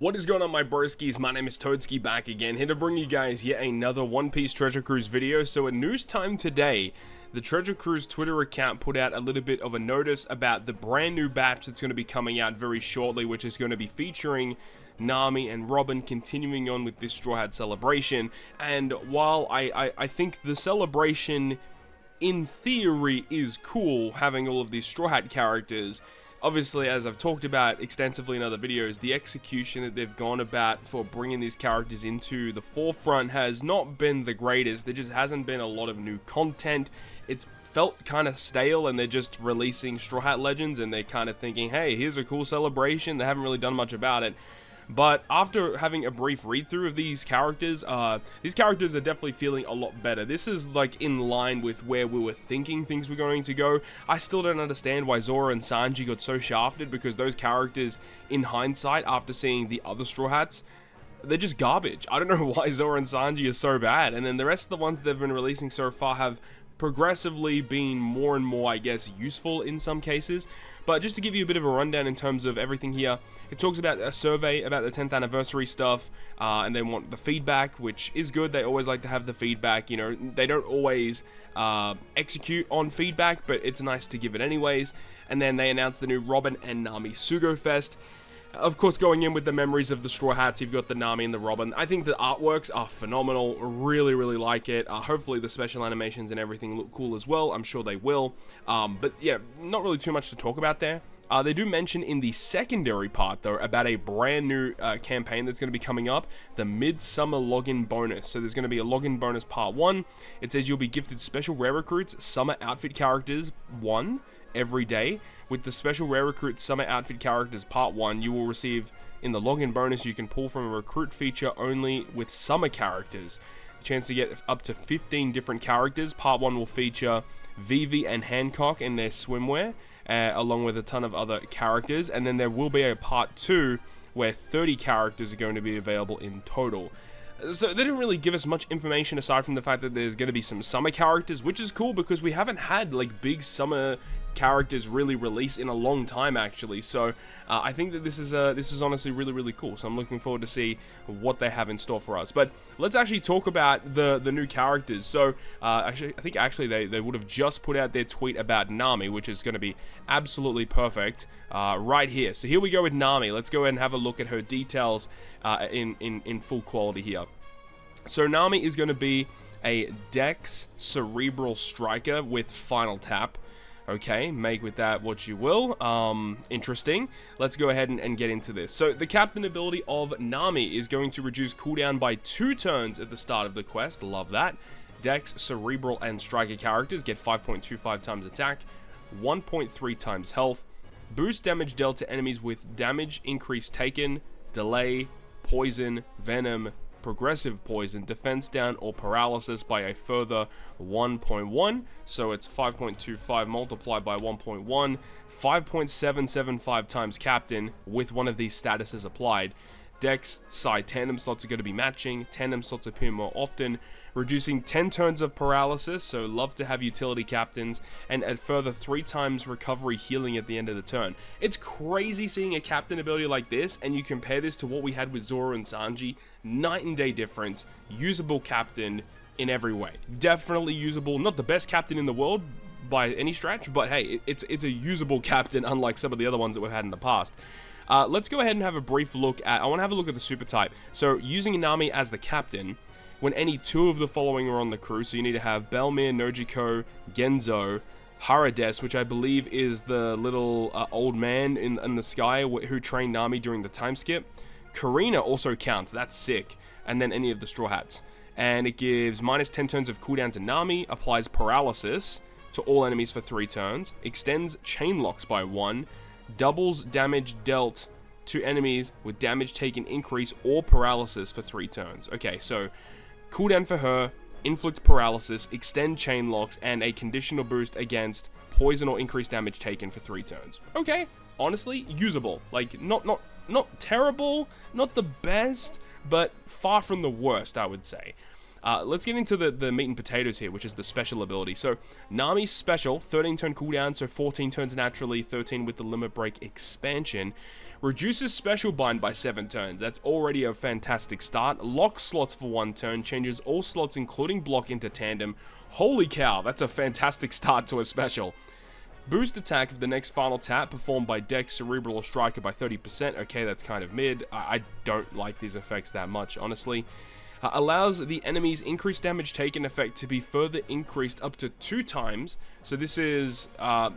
What is going on, my broskiis? My name is Toadski, back again, here to bring you guys yet another One Piece Treasure Cruise video. So at news time today, the Treasure Cruise Twitter account put out a little bit of a notice about the brand new batch that's going to be coming out very shortly, which is going to be featuring Nami and Robin continuing on with this Straw Hat celebration. And while I think the celebration in theory is cool, having all of these Straw Hat characters, obviously, as I've talked about extensively in other videos, the execution that they've gone about for bringing these characters into the forefront has not been the greatest. There just hasn't been a lot of new content. It's felt kind of stale, and they're just releasing Straw Hat Legends, and they're kind of thinking, hey, here's a cool celebration. They haven't really done much about it. But after having a brief read-through of these characters are definitely feeling a lot better. This is like in line with where we were thinking things were going to go. I still don't understand why Zoro and Sanji got so shafted, because those characters, in hindsight, after seeing the other Straw Hats, they're just garbage. I don't know why Zoro and Sanji are so bad. And then the rest of the ones they've been releasing so far have progressively been more and more, I guess, useful in some cases. But just to give you a bit of a rundown in terms of everything here, it talks about a survey about the 10th anniversary stuff, and they want the feedback, which is good. They always like to have the feedback. You know, they don't always execute on feedback, but it's nice to give it anyways. And then they announced the new Robin and Nami Sugo-Fest. Of course, going in with the memories of the Straw Hats, you've got the Nami and the Robin. I think the artworks are phenomenal. Really, really like it. Hopefully the special animations and everything look cool as well. I'm sure they will. But yeah, not really too much to talk about there. They do mention in the secondary part, though, about a brand new campaign that's going to be coming up, the Midsummer Login Bonus. So there's going to be a Login Bonus Part 1. It says you'll be gifted special rare recruits, summer outfit characters 1 every day. With the special rare recruit summer outfit characters part 1, you will receive in the login bonus, you can pull from a recruit feature only with summer characters. A chance to get up to 15 different characters. Part 1 will feature Vivi and Hancock in their swimwear, along with a ton of other characters. And then there will be a part 2 where 30 characters are going to be available in total. So they didn't really give us much information aside from the fact that there's going to be some summer characters, which is cool because we haven't had like big summer characters really release in a long time, actually. So I think that this is honestly really, really cool. So I'm looking forward to see what they have in store for us. But let's actually talk about the new characters. So I think they would have just put out their tweet about Nami, which is going to be absolutely perfect right here. So here we go with Nami. Let's go ahead and have a look at her details in full quality here. So Nami is going to be a Dex Cerebral Striker with Final Tap. Okay, make with that what you will. Interesting. Let's go ahead and get into this. So the captain ability of Nami is going to reduce cooldown by 2 turns at the start of the quest. Love that. Dex, Cerebral, and Striker characters get 5.25 times attack, 1.3 times health, boost damage dealt to enemies with damage increase taken, delay, poison, venom, progressive poison, defense down, or paralysis by a further 1.1. So it's 5.25 multiplied by 1.1, 5.775 times captain with one of these statuses applied. Dex, side tandem slots are going to be matching. Tandem slots appear more often, reducing 10 turns of paralysis, so love to have utility captains, and a further 3 times recovery healing at the end of the turn. It's crazy seeing a captain ability like this, and you compare this to what we had with Zoro and Sanji. Night and day difference. Usable captain in every way. Definitely usable. Not the best captain in the world by any stretch, but hey, it's a usable captain, unlike some of the other ones that we've had in the past. Let's go ahead and have a brief look at, I want to have a look at the super type. So using Nami as the captain, when any 2 of the following are on the crew, so you need to have Belmir, Nojiko, Genzo, Harades, which I believe is the little old man in the sky who trained Nami during the time skip. Karina also counts, that's sick, and then any of the Straw Hats. And it gives minus 10 turns of cooldown to Nami, applies paralysis to all enemies for 3 turns, extends chain locks by 1, doubles damage dealt to enemies with damage taken increase or paralysis for 3 turns. Okay, so cooldown for her, inflict paralysis, extend chain locks, and a conditional boost against poison or increased damage taken for 3 turns. Okay, honestly, usable. Like, not terrible, not the best, but far from the worst, I would say. Let's get into the meat and potatoes here, which is the special ability. So, Nami's special, 13 turn cooldown, so 14 turns naturally, 13 with the limit break expansion, Reduces special bind by 7 turns. That's already a fantastic start. Locks slots for 1 turn. Changes all slots including block into tandem. Holy cow, that's a fantastic start to a special. Boost attack of the next final tap performed by Dex, Cerebral, or Striker by 30%. Okay, that's kind of mid. I don't like these effects that much, honestly. Allows the enemy's increased damage taken effect to be further increased up to 2 times. So this is,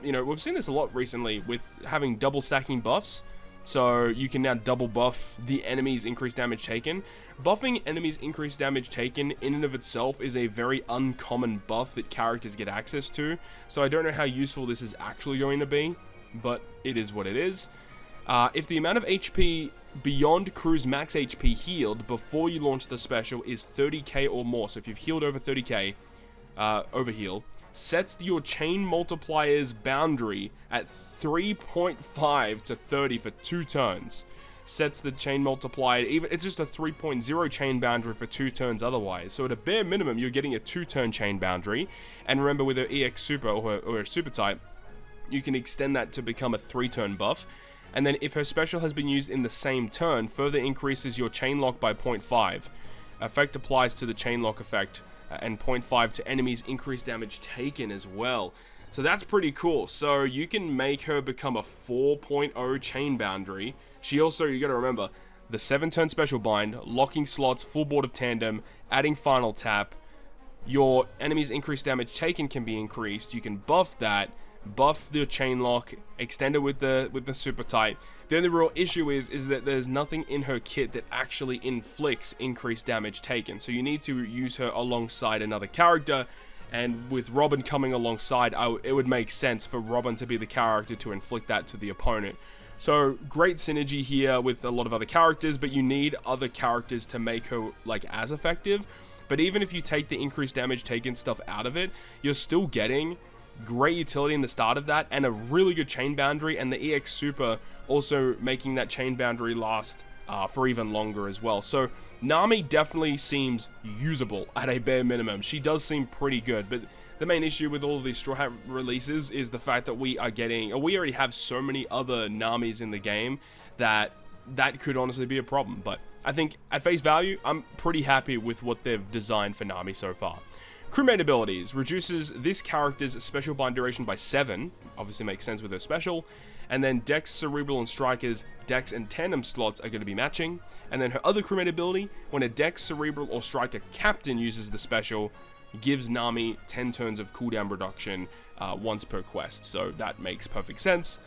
you know, we've seen this a lot recently with having double stacking buffs. So you can now double buff the enemy's increased damage taken. Buffing enemies' increased damage taken in and of itself is a very uncommon buff that characters get access to. So I don't know how useful this is actually going to be, but it is what it is. If the amount of HP beyond crew's max HP healed before you launch the special is 30k or more, so if you've healed over 30k, overheal, sets your chain multiplier's boundary at 3.5 to 30 for 2 turns. Sets the chain multiplier, it's just a 3.0 chain boundary for 2 turns otherwise. So at a bare minimum, you're getting a 2-turn chain boundary. And remember, with her EX Super or her Super type, you can extend that to become a 3-turn buff. And then if her special has been used in the same turn, further increases your chain lock by 0.5. Effect applies to the chain lock effect, and 0.5 to enemies' increased damage taken as well. So that's pretty cool. So you can make her become a 4.0 chain boundary. She also, you gotta remember, the 7-turn special bind, locking slots, full board of tandem, adding final tap. Your enemy's increased damage taken can be increased. You can buff that, buff the chain lock, extend it with the super type. The only real issue is that there's nothing in her kit that actually inflicts increased damage taken. So you need to use her alongside another character. And with Robin coming alongside, it would make sense for Robin to be the character to inflict that to the opponent. So great synergy here with a lot of other characters, but you need other characters to make her like as effective. But even if you take the increased damage taken stuff out of it, you're still getting great utility in the start of that and a really good chain boundary, and the EX Super also making that chain boundary last for even longer as well. So Nami definitely seems usable at a bare minimum. She does seem pretty good, but the main issue with all of these Straw Hat releases is the fact that we already have so many other Namis in the game that could honestly be a problem. But I think at face value, I'm pretty happy with what they've designed for Nami so far. Crewmate abilities. Reduces this character's special bind duration by 7. Obviously makes sense with her special. And then Dex, Cerebral, and Striker's Dex and Tandem slots are going to be matching. And then her other crewmate ability, when a Dex, Cerebral, or Striker captain uses the special, gives Nami 10 turns of cooldown reduction once per quest. So that makes perfect sense.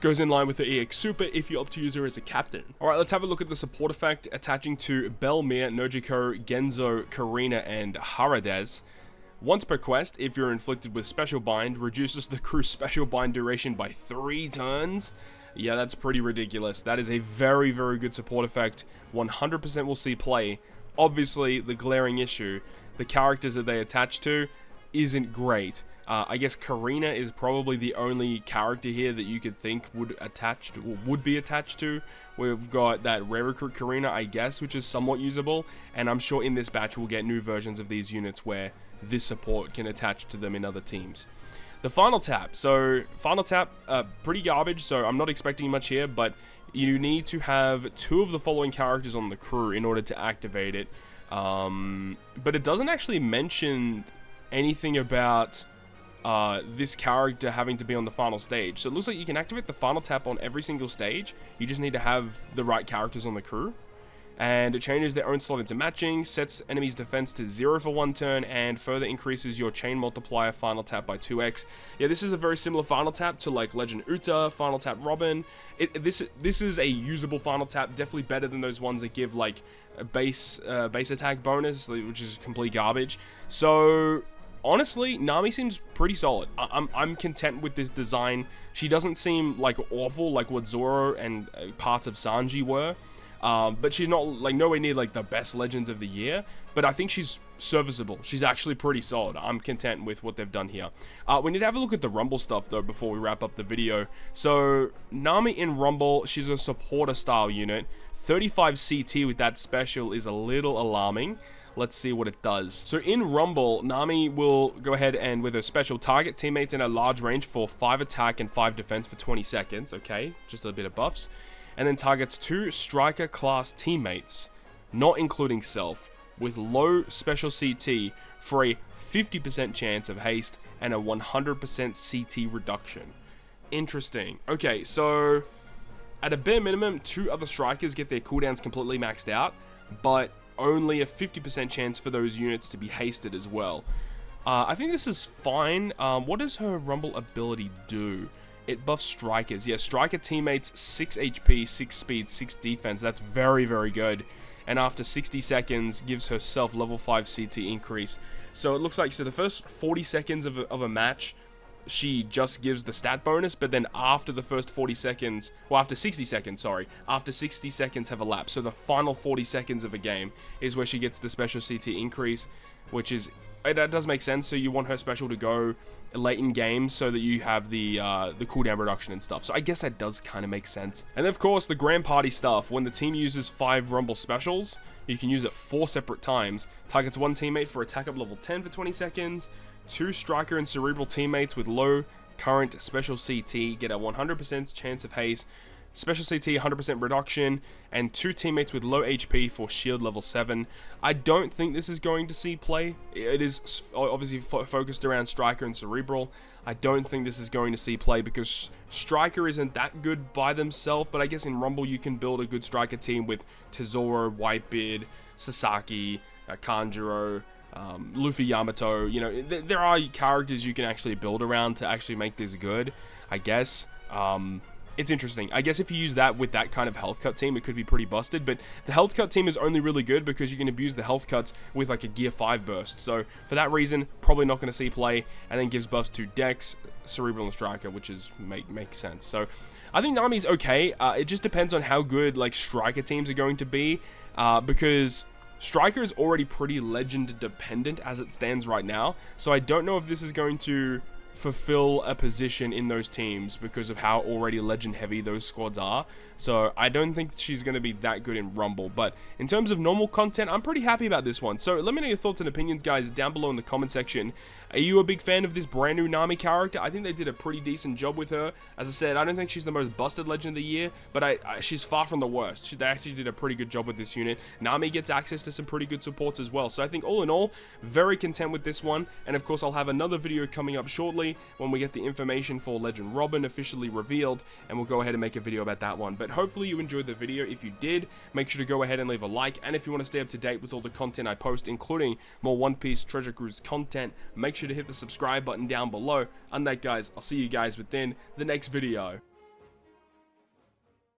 Goes in line with the EX Super if you opt to use her as a captain. Alright, let's have a look at the support effect attaching to Belmir, Nojiko, Genzo, Karina, and Harades. Once per quest, if you're inflicted with Special Bind, reduces the crew's Special Bind duration by 3 turns. Yeah, that's pretty ridiculous. That is a very, very good support effect. 100% will see play. Obviously, the glaring issue, the characters that they attach to isn't great. I guess Karina is probably the only character here that you could think would be attached to. We've got that rare recruit Karina, I guess, which is somewhat usable, and I'm sure in this batch we'll get new versions of these units where this support can attach to them in other teams. The final tap. So final tap, pretty garbage, so I'm not expecting much here, but you need to have 2 of the following characters on the crew in order to activate it. But it doesn't actually mention anything about this character having to be on the final stage. So it looks like you can activate the final tap on every single stage. You just need to have the right characters on the crew. And it changes their own slot into matching, sets enemies' defense to 0 for 1 turn, and further increases your chain multiplier final tap by 2x. Yeah, this is a very similar final tap to like Legend Uta, final tap Robin. This is a usable final tap, definitely better than those ones that give like a base attack bonus, which is complete garbage. So honestly, Nami seems pretty solid. I'm content with this design. She doesn't seem like awful like what Zoro and parts of Sanji were. But she's not like nowhere near like the best Legends of the Year, but I think she's serviceable. She's actually pretty solid. I'm content with what they've done here. We need to have a look at the Rumble stuff though before we wrap up the video. So Nami in Rumble, she's a supporter style unit. 35 CT with that special is a little alarming. Let's see what it does. So in Rumble, Nami will go ahead and with her special target teammates in a large range for 5 attack and 5 defense for 20 seconds. Okay, just a bit of buffs. and then targets 2 striker class teammates, not including self, with low special CT for a 50% chance of haste and a 100% CT reduction. Interesting. Okay, so at a bare minimum, 2 other strikers get their cooldowns completely maxed out, but only a 50% chance for those units to be hasted as well. I think this is fine. What does her Rumble ability do? It buffs strikers. Yeah, striker teammates 6 HP, 6 speed, 6 defense. That's very, very good. And after 60 seconds, gives herself level 5 CT increase. So it looks like, so the first 40 seconds of a match, she just gives the stat bonus, but then after the first 40 seconds, well, after 60 seconds, sorry, after 60 seconds have elapsed, so the final 40 seconds of a game is where she gets the special CT increase, which is, that does make sense. So you want her special to go late in games so that you have the cooldown reduction and stuff. So I guess that does kind of make sense. And then of course the grand party stuff, when the team uses 5 Rumble specials, you can use it 4 separate times. Targets 1 teammate for attack up level 10 for 20 seconds, 2 striker and cerebral teammates with low current special CT get a 100% chance of haste, special CT 100% reduction, and 2 teammates with low HP for shield level 7. I don't think this is going to see play. It is obviously focused around striker and cerebral. I don't think this is going to see play because striker isn't that good by themselves, but I guess in Rumble you can build a good striker team with Tesoro, Whitebeard, Sasaki, Kanjuro, Luffy, Yamato. You know, there are characters you can actually build around to actually make this good, I guess. It's interesting. I guess if you use that with that kind of health cut team, it could be pretty busted, but the health cut team is only really good because you can abuse the health cuts with like a gear 5 burst. So for that reason, probably not going to see play, and then gives buffs to Dex, Cerebral, and Striker, which is makes sense. So I think Nami's okay. It just depends on how good like striker teams are going to be, because Striker is already pretty legend dependent as it stands right now. So I don't know if this is going to fulfill a position in those teams because of how already legend heavy those squads are. So I don't think she's going to be that good in Rumble, but in terms of normal content, I'm pretty happy about this one. So let me know your thoughts and opinions, guys, down below in the comment section. Are you a big fan of this brand new Nami character? I think they did a pretty decent job with her. As I said, I don't think she's the most busted legend of the year, but she's far from the worst. They actually did a pretty good job with this unit. Nami gets access to some pretty good supports as well. So I think all in all, very content with this one. And of course, I'll have another video coming up shortly when we get the information for Legend Robin officially revealed, and we'll go ahead and make a video about that one. But hopefully you enjoyed the video. If you did, make sure to go ahead and leave a like. And if you want to stay up to date with all the content I post, including more One Piece Treasure Cruise content, make sure to hit the subscribe button down below. And that, guys, I'll see you guys within the next video.